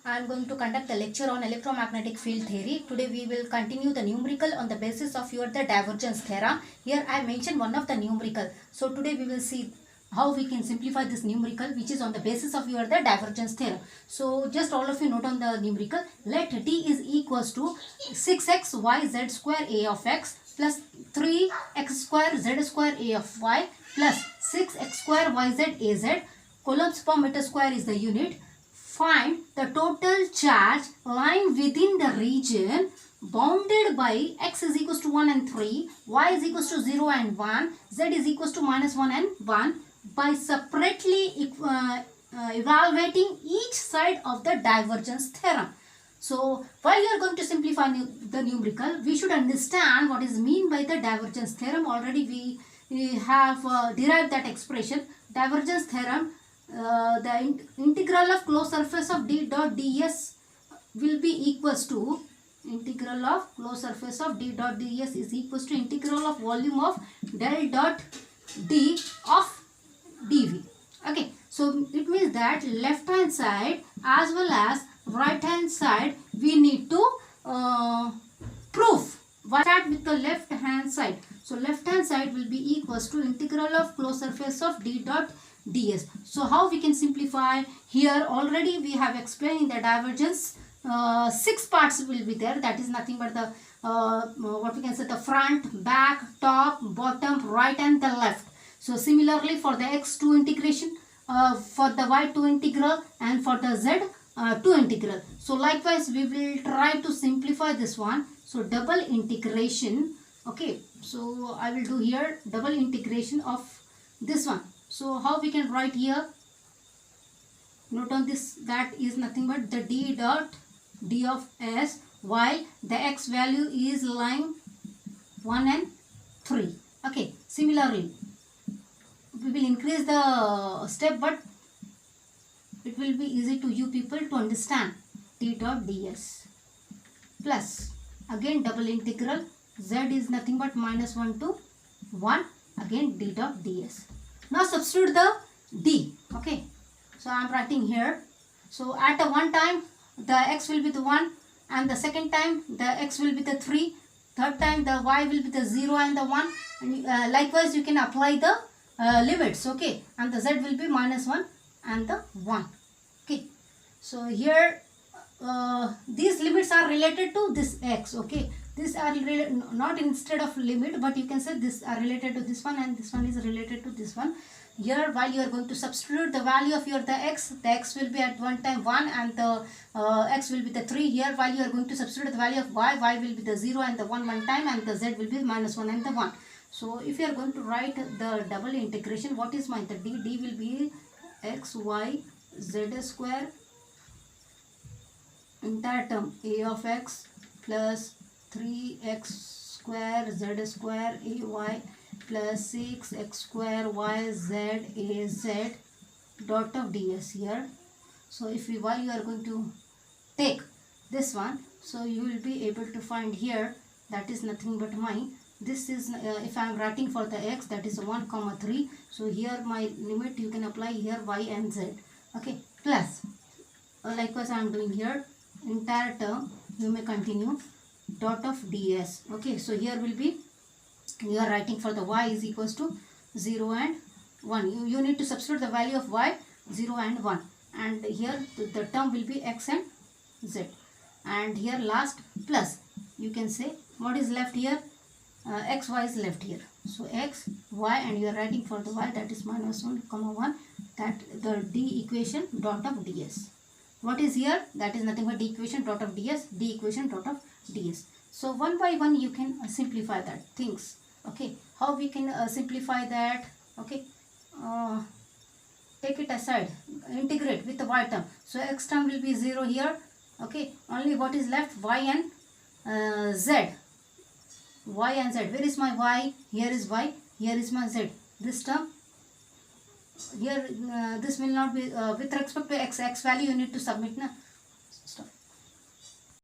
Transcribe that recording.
I am going to conduct a lecture on electromagnetic field theory. Today we will continue the numerical on the basis of the divergence theorem. Here I mentioned one of the numerical. So today we will see how we can simplify this numerical which is on the basis of the divergence theorem. So just all of you note on the numerical. Let D is equals to 6x y z square a of x plus 3x square z square a of y plus 6x square y z a z. Coulombs per meter square is the unit. Find the total charge lying within the region bounded by x is equals to 1 and 3, y is equals to 0 and 1, z is equals to minus 1 and 1 by separately evaluating each side of the divergence theorem. So, while you are going to simplify the numerical, we should understand what is mean by the divergence theorem. Already we have derived that expression. Divergence theorem, the integral of closed surface of d dot ds will be equals to integral of closed surface of d dot ds is equals to integral of volume of del dot d of dv. Okay, so it means that left hand side as well as right hand side we need to prove. What start with the left hand side. So left hand side will be equals to integral of closed surface of d dot ds. So how we can simplify? Here already we have explained in the divergence 6 parts will be there. That is nothing but the what we can say, the front, back, top, bottom, right and the left. So similarly for the x2 integration, for the y2 integral and for the z2 integral. So likewise we will try to simplify this one. So double integration. Okay, so I will do here double integration of this one. So how we can write here? Note on this, that is nothing but the d dot d of s, while the x value is lying 1 and 3. Okay, similarly we will increase the step, but it will be easy to you people to understand. D dot ds plus again double integral, z is nothing but minus 1 to 1, again d dot ds. Now substitute the d. Okay, so I am writing here. So at the one time the x will be the 1, and the second time the x will be the 3, third time the y will be the 0 and the 1, and likewise you can apply the limits. Okay, and the z will be minus 1 and the 1. Okay, so here these limits are related to this x. Okay, these are not instead of limit, but you can say this are related to this one and this one is related to this one. Here while you are going to substitute the value of the x will be at one time 1 and the x will be the 3. Here while you are going to substitute the value of y will be the 0 and the 1 time, and the z will be minus 1 and the 1. So if you are going to write the double integration, what is the d will be x y z square entire term a of x plus 3x square z square ay plus 6x square y z a z dot of ds here. So if you, while you are going to take this one, so you will be able to find here, that is nothing but this is if I am writing for the x, that is 1 comma 3. So here my limit you can apply here y and z. Okay, plus likewise I am doing here entire term, you may continue dot of ds. Okay, so here will be, you are writing for the y is equals to 0 and 1. You need to substitute the value of y 0 and 1, and here the term will be x and z, and here last plus you can say what is left here, x y is left here. So x y, and you are writing for the y, that is minus 1 comma 1, that the d equation dot of ds. What is here? That is nothing but d equation dot of ds, d equation dot of ds. So one by one you can simplify that things. Okay, how we can simplify that? Okay, take it aside, integrate with the y term. So x term will be 0 here. Okay, only what is left, y and z. Y and z. Where is my y? Here is y. Here is my z. This term here, this will not be with respect to x value you need to submit. Na? Stop.